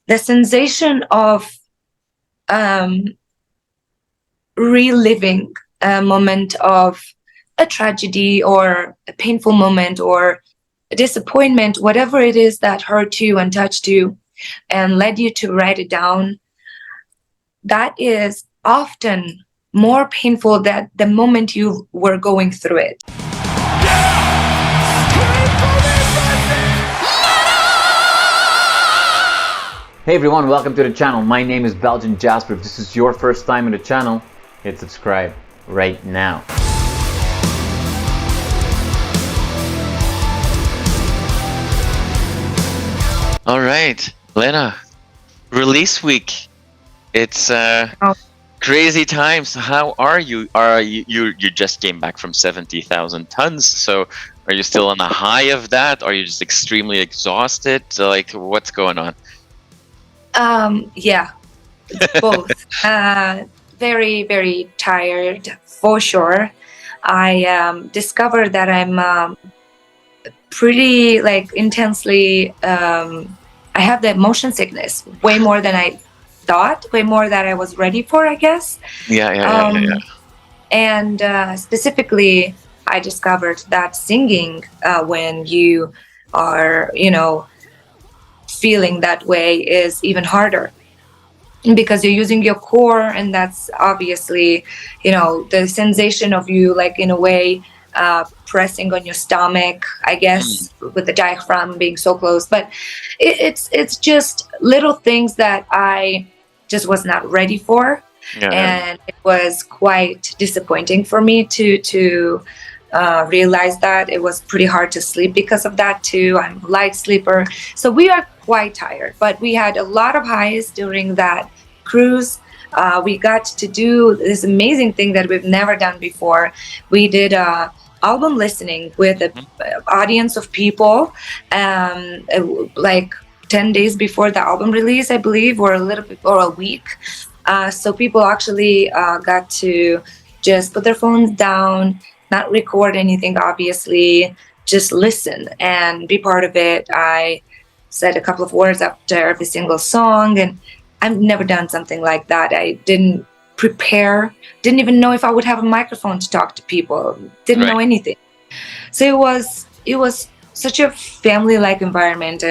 the sensation of reliving a moment of a tragedy or a painful moment or a disappointment, whatever it is that hurt you and touched you and led you to write it down, that is often more painful than the moment you were going through it. Hey everyone, welcome to the channel. My name is Belgian Jasper. If this is your first time in the channel, hit subscribe right now. All right, Lena, release week. It's crazy times. How are you? You just came back from 70,000 tons, so are you still on the high of that? Are you just extremely exhausted? Like, what's going on? Yeah, both. Very, very tired for sure. I discovered that I'm pretty intensely. I have the motion sickness way more than I thought, way more than I was ready for, I guess. Yeah. And specifically, I discovered that singing when you are, feeling that way is even harder because you're using your core, and that's obviously the sensation of you in a way pressing on your stomach, I guess, with the diaphragm being so close. But it's just little things that I just was not ready for. And it was quite disappointing for me to realize that. It was pretty hard to sleep because of that too. I'm a light sleeper, so we are quite tired, but we had a lot of highs during that cruise. We got to do this amazing thing that we've never done before. We did album listening with an audience of people, like 10 days before the album release, I believe, or a little bit, or a week. So people actually got to just put their phones down, not record anything, obviously, just listen and be part of it. I said a couple of words after every single song, and I've never done something like that. I didn't prepare, didn't even know if I would have a microphone to talk to people, didn't know anything. So it was such a family-like environment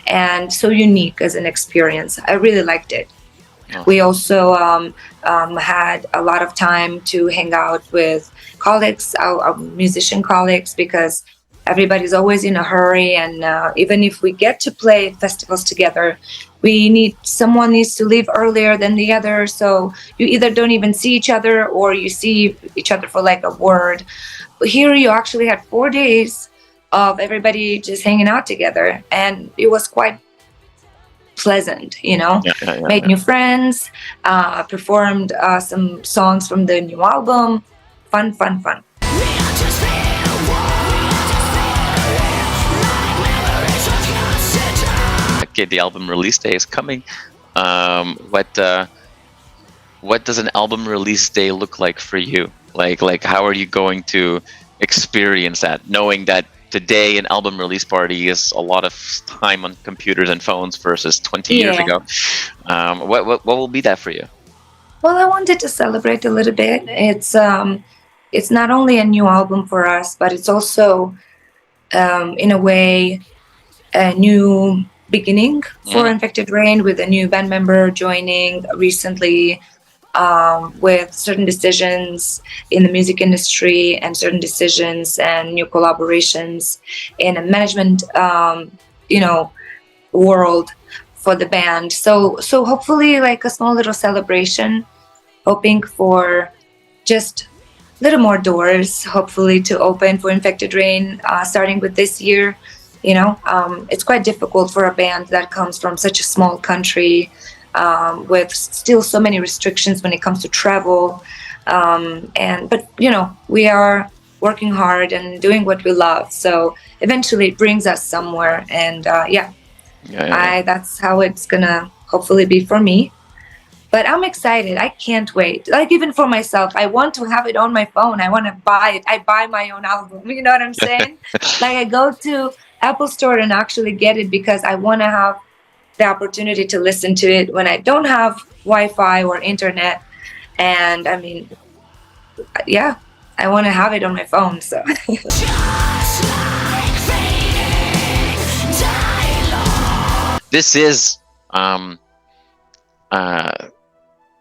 and so unique as an experience. I really liked it. We also had a lot of time to hang out with colleagues, our musician colleagues, because everybody's always in a hurry, and even if we get to play festivals together, someone needs to leave earlier than the other, so you either don't even see each other or you see each other for like a word. But here you actually had 4 days of everybody just hanging out together, and it was quite pleasant, made new friends, performed some songs from the new album. Fun. Okay, the album release day is coming. What does an album release day look like for you? Like how are you going to experience that, knowing that today an album release party is a lot of time on computers and phones versus 20 years ago? What will be that for you? Well, I wanted to celebrate a little bit. It's not only a new album for us, but it's also in a way a new beginning for Infected Rain, with a new band member joining recently, with certain decisions in the music industry and certain decisions and new collaborations in a management world for the band. So hopefully like a small little celebration, hoping for just little more doors hopefully to open for Infected Rain, starting with this year. It's quite difficult for a band that comes from such a small country, with still so many restrictions when it comes to travel. But we are working hard and doing what we love. So eventually it brings us somewhere. And that's how it's gonna hopefully be for me. But I'm excited. I can't wait. Like, even for myself, I want to have it on my phone. I want to buy it. I buy my own album. You know what I'm saying? Like, I go to Apple Store and actually get it because I want to have the opportunity to listen to it when I don't have Wi-Fi or internet. And I mean, yeah, I want to have it on my phone. So This is an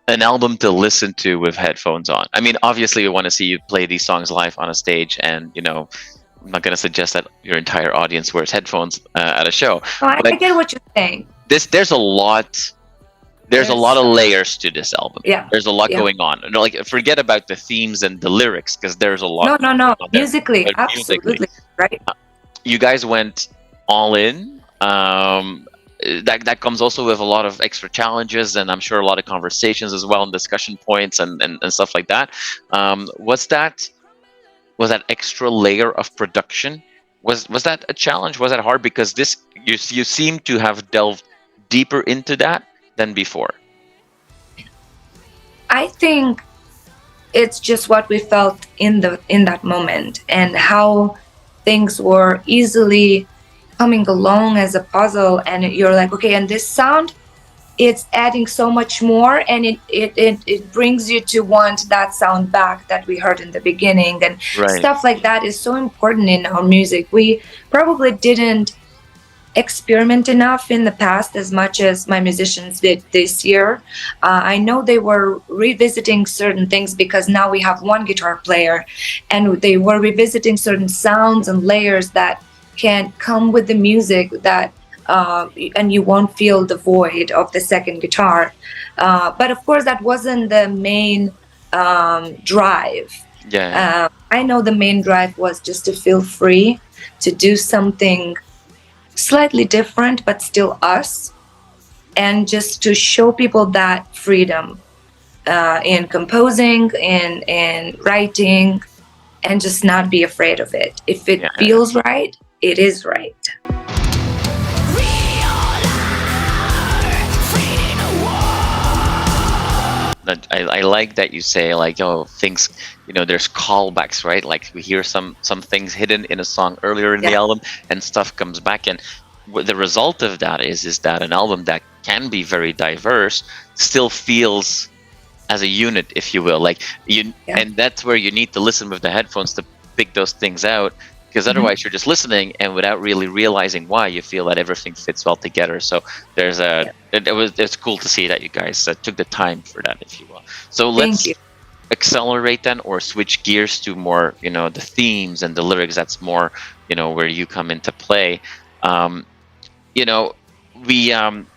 album to listen to with headphones on. I mean, obviously, we want to see you play these songs live on a stage, and you know, I'm not going to suggest that your entire audience wears headphones at a show. oh, I But get what you're saying. there's a lot. There's a lot of layers to this album. Yeah. There's a lot Yeah. going on. Like, forget about the themes and the lyrics, because there's a lot. No. going on there. Musically, But absolutely, right? You guys went all in. That comes also with a lot of extra challenges, and I'm sure a lot of conversations as well, and discussion points and stuff like that. Was that extra layer of production? Was that a challenge? Was that hard? Because this you seem to have delved deeper into that than before. I think it's just what we felt in that moment, and how things were easily coming along as a puzzle, and you're like, okay, and this sound, it's adding so much more, and it brings you to want that sound back that we heard in the beginning, and Right. stuff like that is so important in our music. We probably didn't experiment enough in the past as much as my musicians did this year. I know they were revisiting certain things because now we have one guitar player, and they were revisiting certain sounds and layers that can come with the music, that and you won't feel the void of the second guitar. But of course, that wasn't the main drive. Yeah. I know the main drive was just to feel free to do something slightly different, but still us, and just to show people that freedom in composing, in writing, and just not be afraid of it. If it feels right, it is right. I like that you say, like, oh, things, you know, there's callbacks, right? Like, we hear some things hidden in a song earlier in the album, and stuff comes back, and the result of that is that an album that can be very diverse still feels as a unit, if you will. Like, and that's where you need to listen with the headphones to pick those things out, because otherwise you're just listening, and without really realizing why, you feel that everything fits well together. So there's it's cool to see that you guys took the time for that, if you will. So let's accelerate then, or switch gears to more, you know, the themes and the lyrics. That's more, you know, where you come into play. You know, we've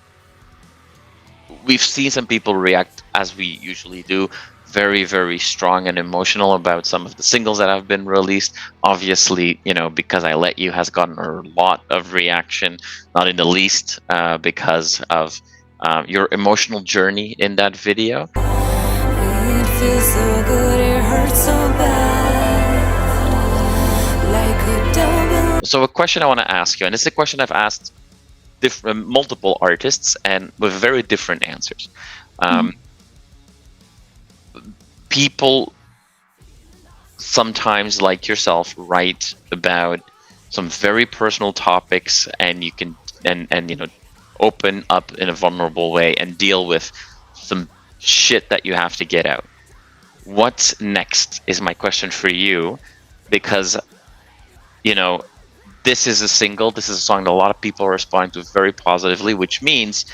seen some people react, as we usually do, very, very strong and emotional about some of the singles that have been released. Obviously, you know, Because I Let You has gotten a lot of reaction, not in the least because of your emotional journey in that video. It feels so good, it hurts so bad, like a double. So a question I want to ask you, and it's a question I've asked multiple artists, and with very different answers. People sometimes, like yourself, write about some very personal topics, and you can and you know, open up in a vulnerable way and deal with some shit that you have to get out. What's next is my question for you, because, you know, this is a single, this is a song that a lot of people are responding to very positively, which means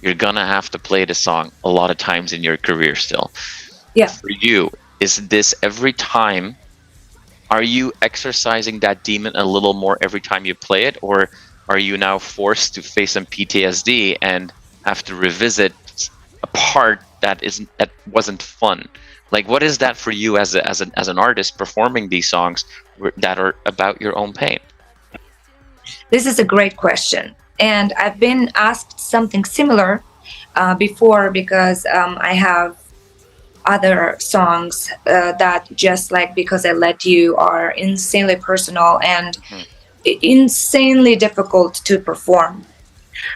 you're gonna have to play the song a lot of times in your career still. Yeah. For you, is this every time? Are you exercising that demon a little more every time you play it, or are you now forced to face some PTSD and have to revisit a part that wasn't fun? Like, what is that for you as an artist performing these songs that are about your own pain? This is a great question, and I've been asked something similar before, because I have other songs that, just like Because I Let You, are insanely personal and insanely difficult to perform.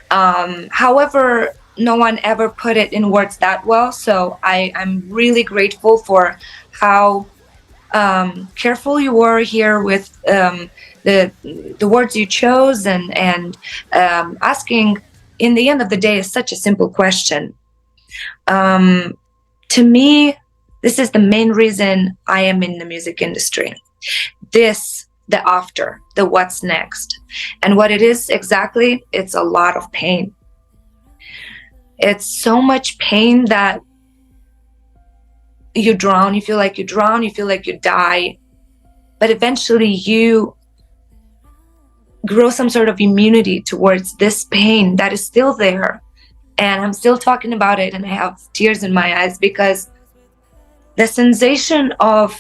However, no one ever put it in words that well, so I'm really grateful for how careful you were here with the words you chose, and asking in the end of the day, is such a simple question. To me, this is the main reason I am in the music industry. The after, the what's next. And what it is exactly, it's a lot of pain. It's so much pain that you drown, you feel like you drown, you feel like you die. But eventually you grow some sort of immunity towards this pain that is still there. And I'm still talking about it, and I have tears in my eyes, because the sensation of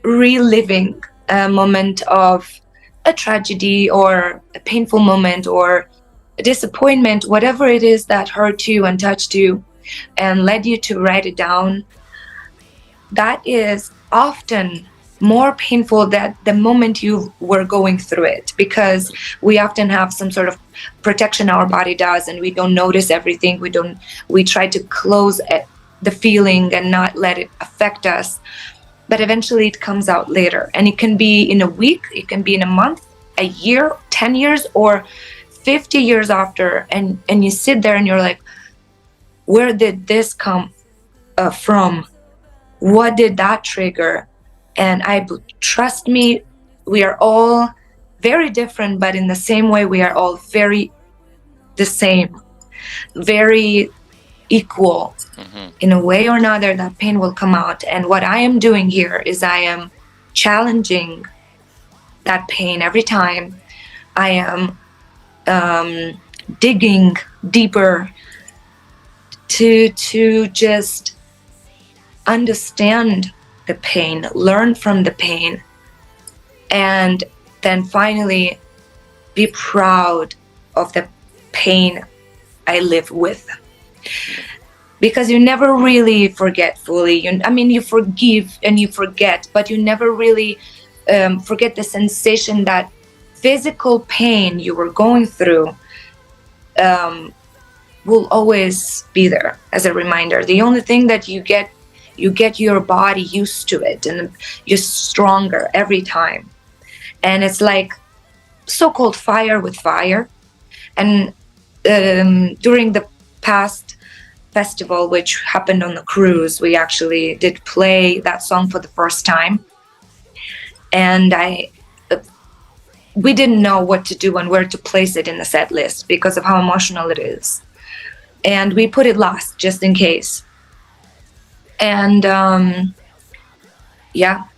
reliving a moment of a tragedy or a painful moment or a disappointment, whatever it is that hurt you and touched you and led you to write it down, that is often more painful than the moment you were going through it, because we often have some sort of protection our body does, and we don't notice everything. We try to close the feeling and not let it affect us. But eventually it comes out later, and it can be in a week, it can be in a month, a year, 10 years, or 50 years after, and you sit there and you're like, where did this come from? What did that trigger? And trust me, we are all very different, but in the same way, we are all very the same, very equal. In a way or another, that pain will come out. And what I am doing here is I am challenging that pain every time. I am digging deeper to just understand the pain, learn from the pain, and then finally be proud of the pain I live with. Because you never really forget fully. You forgive and you forget, but you never really forget the sensation, that physical pain you were going through will always be there as a reminder. The only thing that you get your body used to it, and you're stronger every time. And it's like so-called fire with fire. And during the past festival, which happened on the cruise, we actually did play that song for the first time. And we didn't know what to do and where to place it in the set list because of how emotional it is. And we put it last, just in case. And I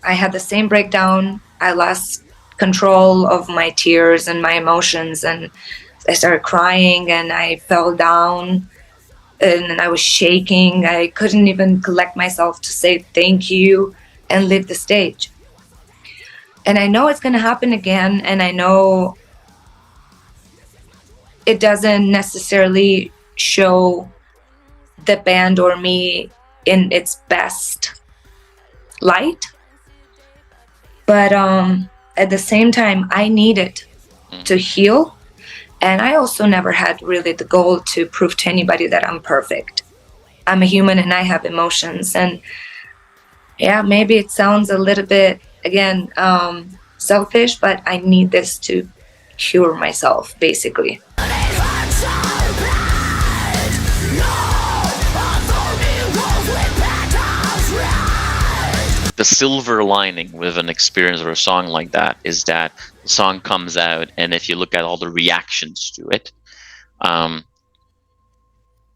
had the same breakdown. I lost control of my tears and my emotions, and I started crying, and I fell down, and I was shaking. I couldn't even collect myself to say thank you and leave the stage. And I know it's going to happen again, and I know it doesn't necessarily show the band or me in its best light. But at the same time, I need it to heal. And I also never had really the goal to prove to anybody that I'm perfect. I'm a human and I have emotions. And yeah, maybe it sounds a little bit, again, selfish, but I need this to cure myself, basically. The silver lining with an experience or a song like that is that the song comes out, and if you look at all the reactions to it,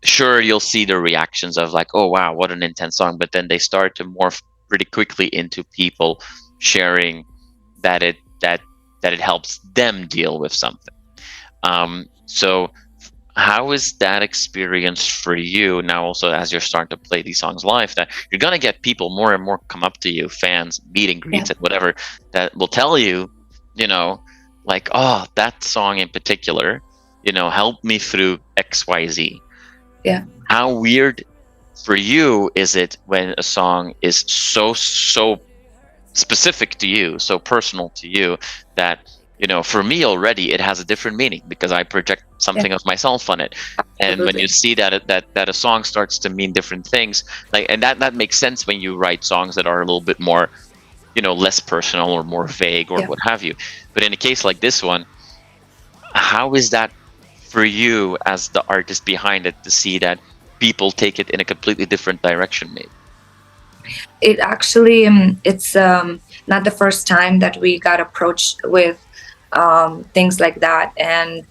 sure, you'll see the reactions of like, oh wow, what an intense song, but then they start to morph pretty quickly into people sharing that it helps them deal with something. So how is that experience for you now, also as you're starting to play these songs live, that you're going to get people more and more come up to you, fans, meet and greets, and whatever, that will tell you, like, oh, that song in particular, helped me through XYZ. Yeah. How weird for you is it when a song is so specific to you, so personal to you, that for me already it has a different meaning because I project something of myself on it. Absolutely. And when you see that a song starts to mean different things, like, and that makes sense when you write songs that are a little bit more, less personal or more vague or what have you. But in a case like this one, how is that for you as the artist behind it, to see that people take it in a completely different direction, maybe? It actually, it's not the first time that we got approached with things like that. And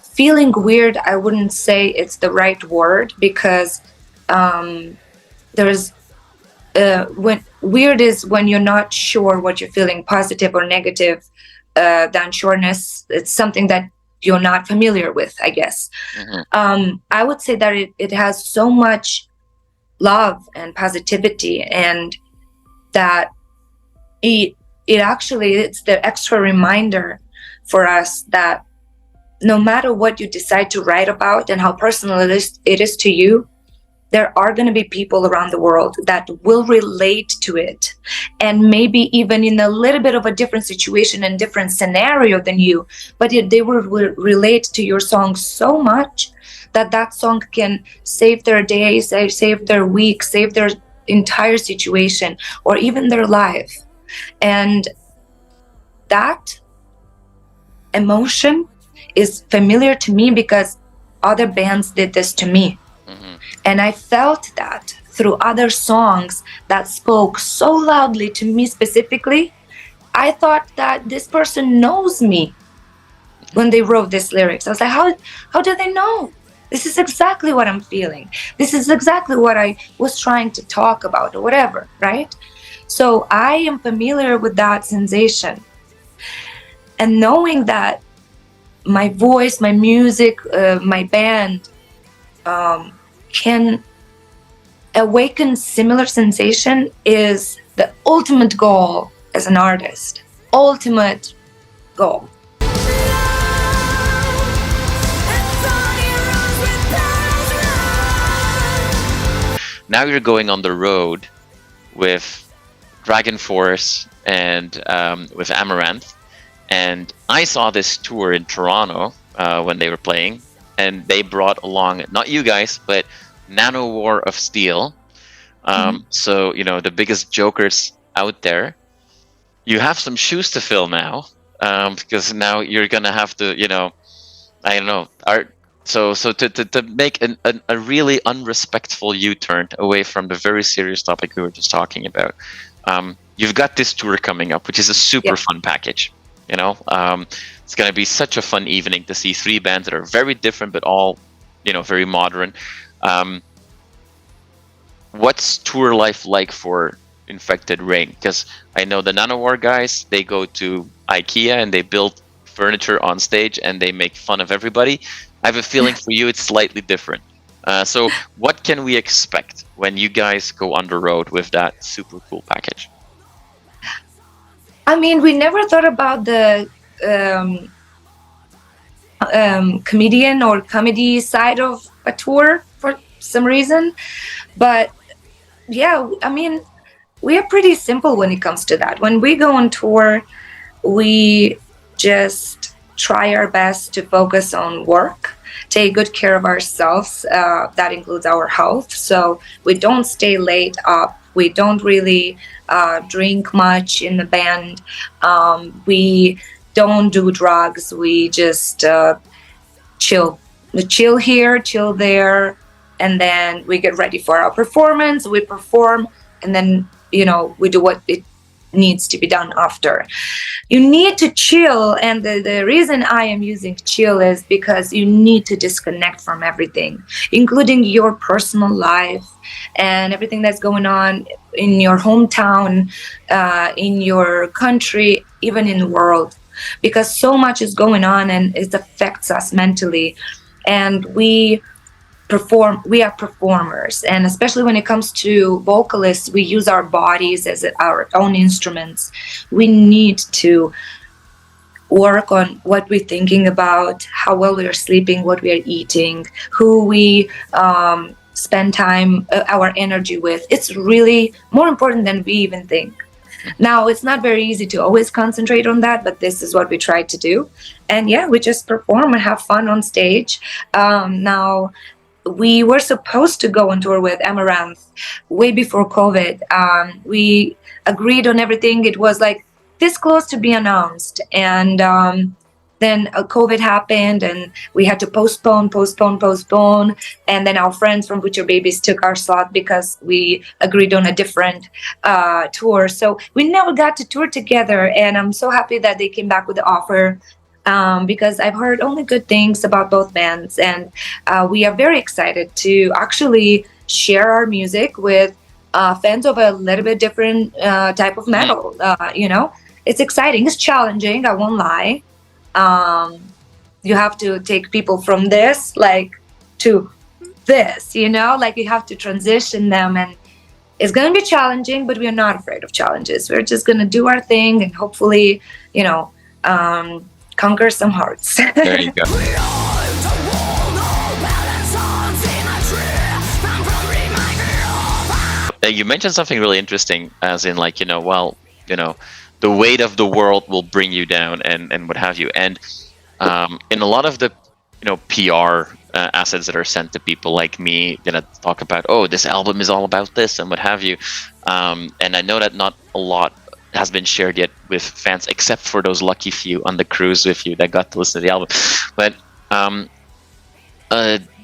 feeling weird, I wouldn't say it's the right word, because there's when weird is when you're not sure what you're feeling, positive or negative. The unsureness, it's something that you're not familiar with, I guess. I would say that it has so much love and positivity, and that it actually, it's the extra reminder for us that no matter what you decide to write about and how personal it is to you, there are going to be people around the world that will relate to it, and maybe even in a little bit of a different situation and different scenario than you, but they will relate to your song so much that that song can save their day, save their week, save their entire situation, or even their life. And that emotion is familiar to me because other bands did this to me. And I felt that through other songs that spoke so loudly to me specifically. I thought that this person knows me when they wrote these lyrics. I was like, how do they know? This is exactly what I'm feeling. This is exactly what I was trying to talk about, or whatever, right? So I am familiar with that sensation. And knowing that my voice, my music, my band can awaken similar sensation is the ultimate goal as an artist. Ultimate goal. Now you're going on the road with Dragon Force and with Amaranth, and I saw this tour in Toronto when they were playing, and they brought along, not you guys, but Nano War of Steel. So, you know, the biggest jokers out there. You have some shoes to fill now, because now you're gonna have to, you know, I don't know, so to make a really unrespectful U-turn away from the very serious topic we were just talking about. You've got this tour coming up, which is a super fun package. You know, it's going to be such a fun evening to see three bands that are very different, but all, you know, very modern. What's tour life like for Infected Ring? Because I know the Nanowar guys, they go to IKEA and they build furniture on stage and they make fun of everybody. I have a feeling for you it's slightly different. So what can we expect when you guys go on the road with that super cool package? I mean, we never thought about the comedian or comedy side of a tour for some reason. But yeah, I mean, we are pretty simple when it comes to that. When we go on tour, we just try our best to focus on work, take good care of ourselves. That includes our health. So we don't stay late up. We don't really drink much in the band. We don't do drugs. We just chill. We chill here, chill there, and then we get ready for our performance. We perform, and then, you know, we do what it needs to be done after. You need to chill, and the reason I am using chill is because you need to disconnect from everything, including your personal life and everything that's going on in your hometown, in your country, even in the world, because so much is going on and it affects us mentally. And we are performers, and especially when it comes to vocalists, we use our bodies as our own instruments. We need to work on what we're thinking about, how well we are sleeping, what we are eating, who we spend time, our energy with. It's really more important than we even think. Now, it's not very easy to always concentrate on that, but this is what we try to do. And yeah, we just perform and have fun on stage. Now, we were supposed to go on tour with Amaranth way before COVID. We agreed on everything. It was like this close to be announced. And then COVID happened and we had to postpone. And then our friends from Butcher Babies took our slot because we agreed on a different tour. So we never got to tour together. And I'm so happy that they came back with the offer, because I've heard only good things about both bands. And we are very excited to actually share our music with fans of a little bit different type of metal. It's exciting. It's challenging, I won't lie. You have to take people from this to this, you have to transition them, and it's going to be challenging, but we are not afraid of challenges. We're just going to do our thing and hopefully conquer some hearts. There you go. You mentioned something really interesting, as in the weight of the world will bring you down and what have you. And in a lot of the PR assets that are sent to people like me, talk about, oh, this album is all about this and what have you. And I know that not a lot has been shared yet with fans, except for those lucky few on the cruise with you that got to listen to the album. But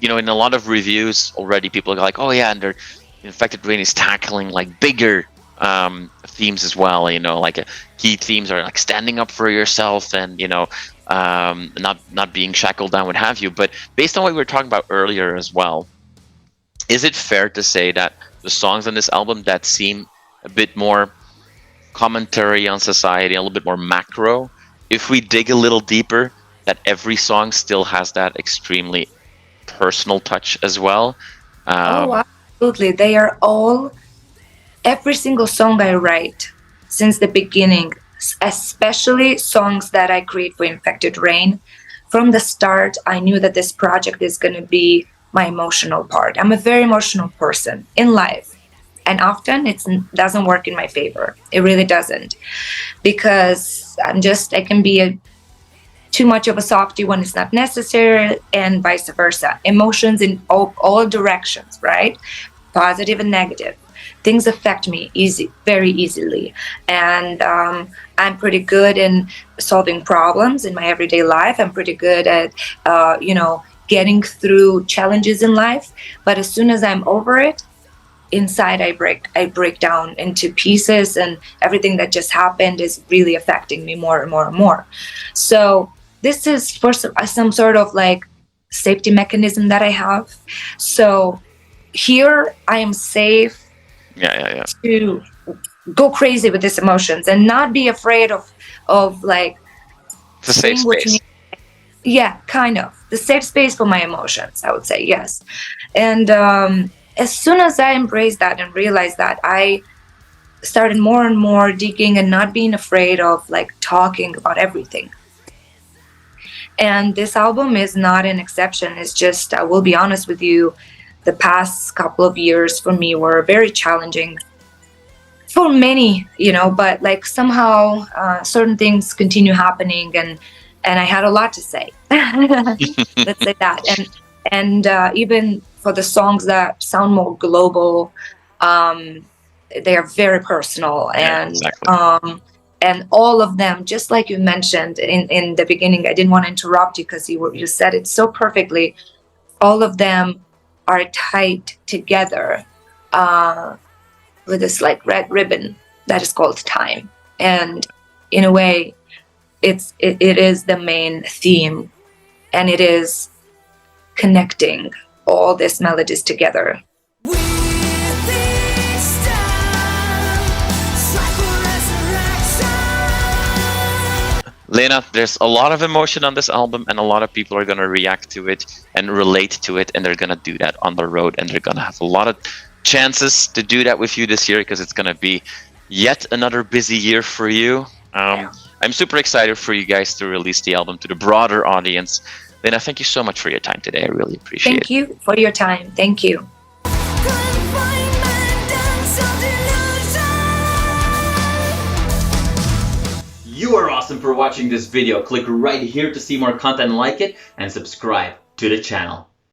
in a lot of reviews already, people are like, oh yeah, and they're Infected Rain is tackling bigger themes as well. Key themes are standing up for yourself and not being shackled down, what have you. But based on what we were talking about earlier as well, is it fair to say that the songs on this album that seem a bit more commentary on society, a little bit more macro, if we dig a little deeper, that every song still has that extremely personal touch as well? Absolutely. They are every single song I write since the beginning, especially songs that I create for Infected Rain. From the start, I knew that this project is going to be my emotional part. I'm a very emotional person in life. And often it doesn't work in my favor. It really doesn't. Because I can be too much of a softie when it's not necessary, and vice versa. Emotions in all directions, right? Positive and negative. Things affect me very easily. And I'm pretty good in solving problems in my everyday life. I'm pretty good at, getting through challenges in life. But as soon as I'm over it, inside I break down into pieces, and everything that just happened is really affecting me more and more and more. So this is for some sort of safety mechanism that I have. So here I am safe to go crazy with these emotions and not be afraid of it's a safe space. Kind of the safe space for my emotions, I would say. Yes. And as soon as I embraced that and realized that, I started more and more digging and not being afraid of talking about everything. And this album is not an exception. It's just, I will be honest with you, the past couple of years for me were very challenging for many, but somehow certain things continue happening, and I had a lot to say. Let's say that. And even for the songs that sound more global, they are very personal. And exactly. And all of them, just like you mentioned in the beginning, I didn't want to interrupt you because you said it so perfectly. All of them are tied together with this red ribbon that is called time. And in a way, it is the main theme, and it is connecting all these melodies together. Lena, there's a lot of emotion on this album, and a lot of people are going to react to it and relate to it, and they're going to do that on the road, and they're going to have a lot of chances to do that with you this year, because it's going to be yet another busy year for you. I'm super excited for you guys to release the album to the broader audience. Lena, thank you so much for your time today. I really appreciate it. Thank you for your time. Thank you. You are awesome for watching this video. Click right here to see more content like it and subscribe to the channel.